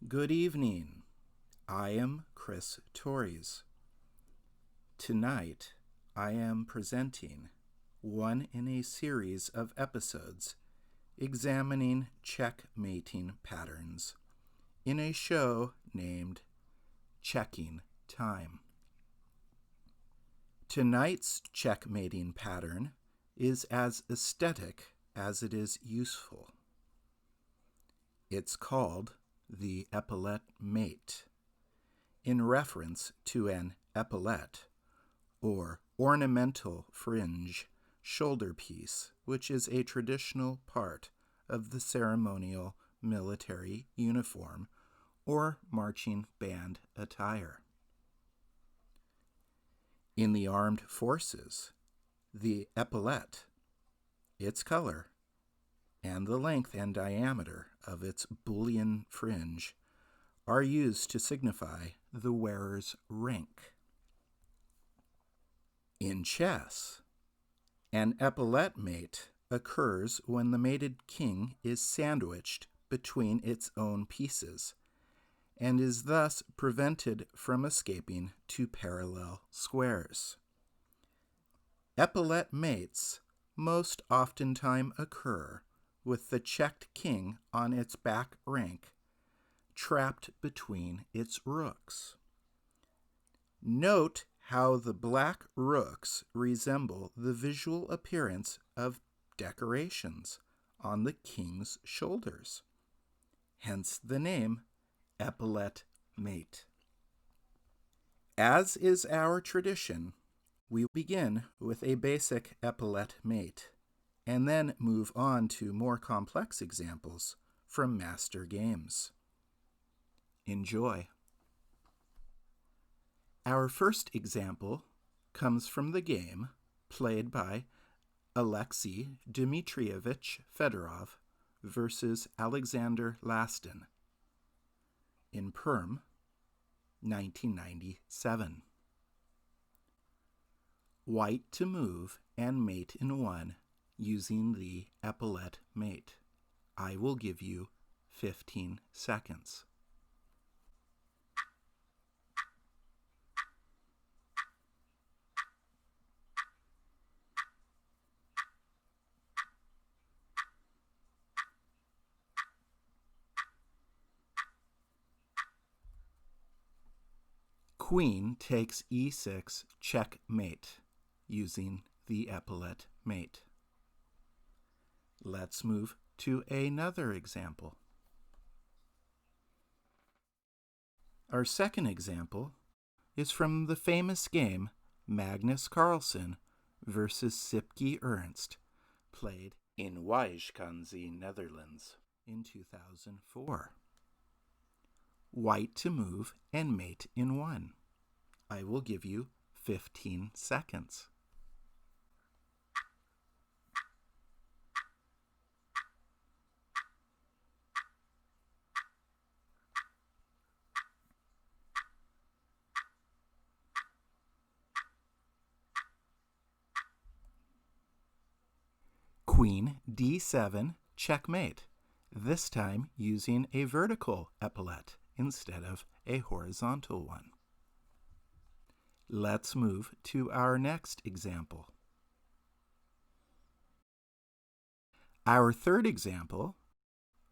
Good evening. I am Chris Torres. Tonight, I am presenting one in a series of episodes examining checkmating patterns in a show named Checking Time. Tonight's checkmating pattern is as aesthetic as it is useful. It's called the Epaulette Mate, in reference to an epaulette, or ornamental fringe shoulder piece, which is a traditional part of the ceremonial military uniform or marching band attire. In the armed forces, the epaulette, its color, and the length and diameter of its bullion fringe are used to signify the wearer's rank. In chess, an epaulette mate occurs when the mated king is sandwiched between its own pieces and is thus prevented from escaping to parallel squares. Epaulette mates most oftentimes occur with the checked king on its back rank, trapped between its rooks. Note how the black rooks resemble the visual appearance of decorations on the king's shoulders, hence the name Epaulette Mate. As is our tradition, we begin with a basic epaulette mate, and then move on to more complex examples from master games. Enjoy. Our first example comes from the game played by Alexei Dmitriyevich Fedorov versus Alexander Lastin in Perm, 1997. White to move and mate in one using the Epaulette Mate. I will give you 15 seconds. Queen takes e6 checkmate using the Epaulette Mate. Let's move to another example. Our second example is from the famous game Magnus Carlsen versus Sipke Ernst, played in Wijkanse, Netherlands in 2004. White to move and mate in one. I will give you 15 seconds. Queen d7 checkmate, this time using a vertical epaulette instead of a horizontal one. Let's move to our next example. Our third example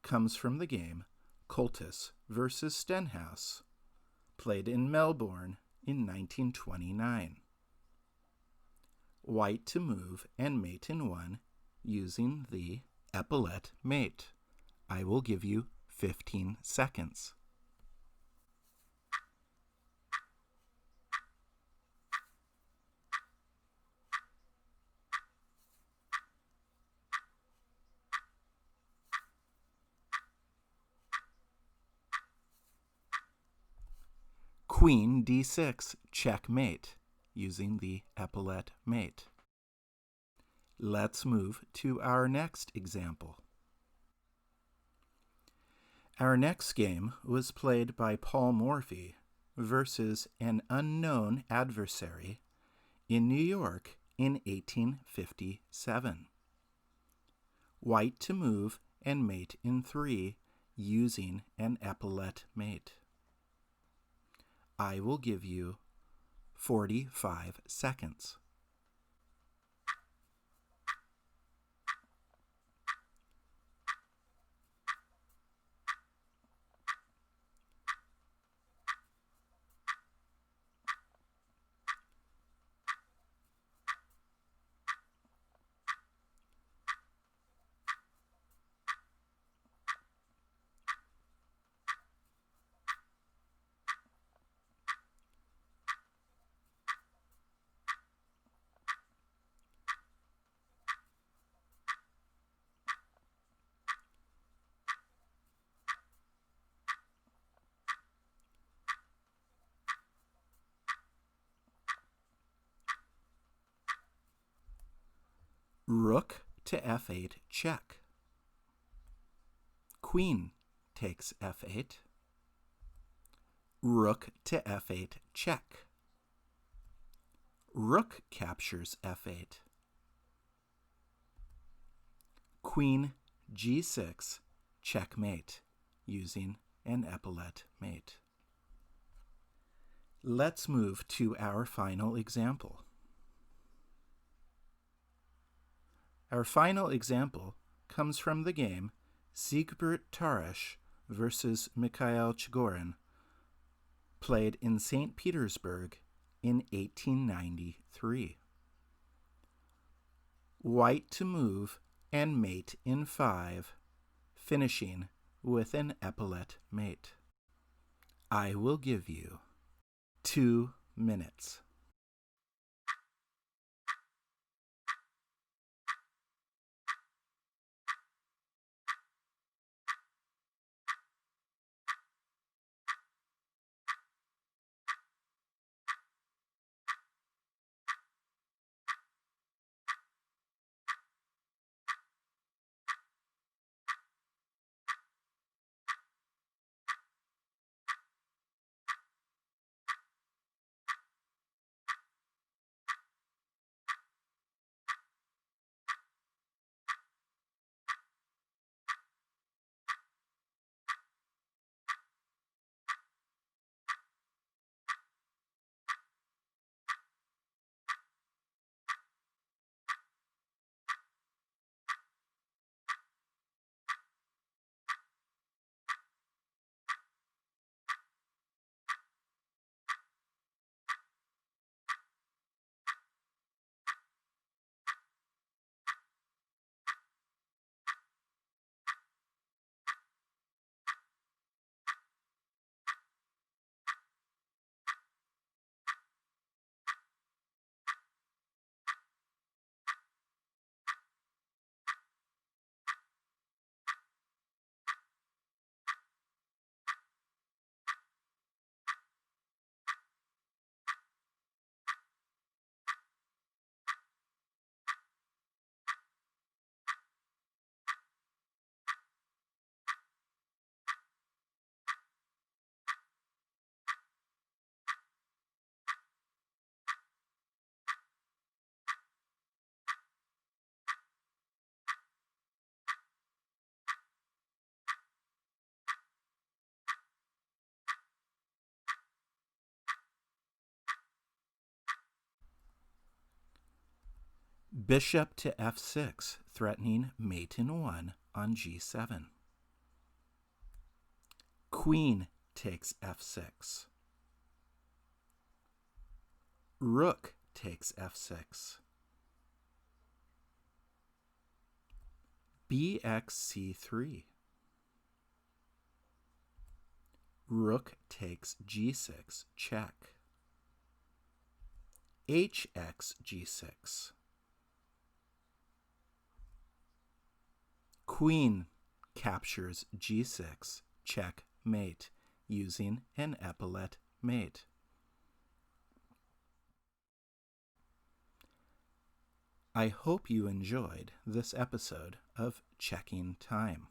comes from the game Coultas versus Stenhouse, played in Melbourne in 1929. White to move and mate in one using the Epaulette Mate. I will give you 15 seconds. Queen d6 checkmate using the Epaulette Mate. Let's move to our next example. Our next game was played by Paul Morphy versus an unknown adversary in New York in 1857. White to move and mate in three using an Epaulette Mate. I will give you 45 seconds. Rook to f8 check. Queen takes f8. Rook to f8 check. Rook captures f8. Queen g6 checkmate using an Epaulette Mate. Let's move to our final example. Our final example comes from the game Chris Torres versus Mikhail Chigorin, played in St. Petersburg in 1893. White to move and mate in 5, finishing with an Epaulette Mate. I will give you 2 minutes. Bishop to f6, threatening mate in 1 on g7. Queen takes f6. Rook takes f6. bxc3. Rook takes g6, check. hx g6. Queen captures g6, checkmate, using an Epaulette Mate. I hope you enjoyed this episode of Checking Time.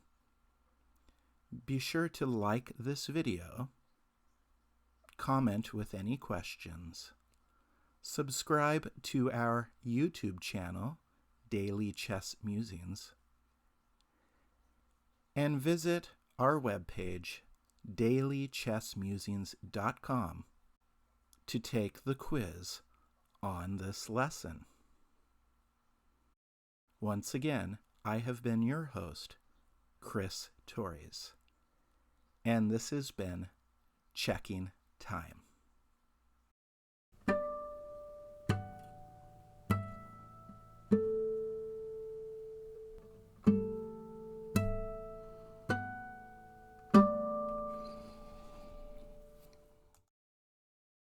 Be sure to like this video, comment with any questions, subscribe to our YouTube channel, Daily Chess Musings, and visit our webpage, dailychessmusings.com, to take the quiz on this lesson. Once again, I have been your host, Chris Torres, and this has been Checking Time.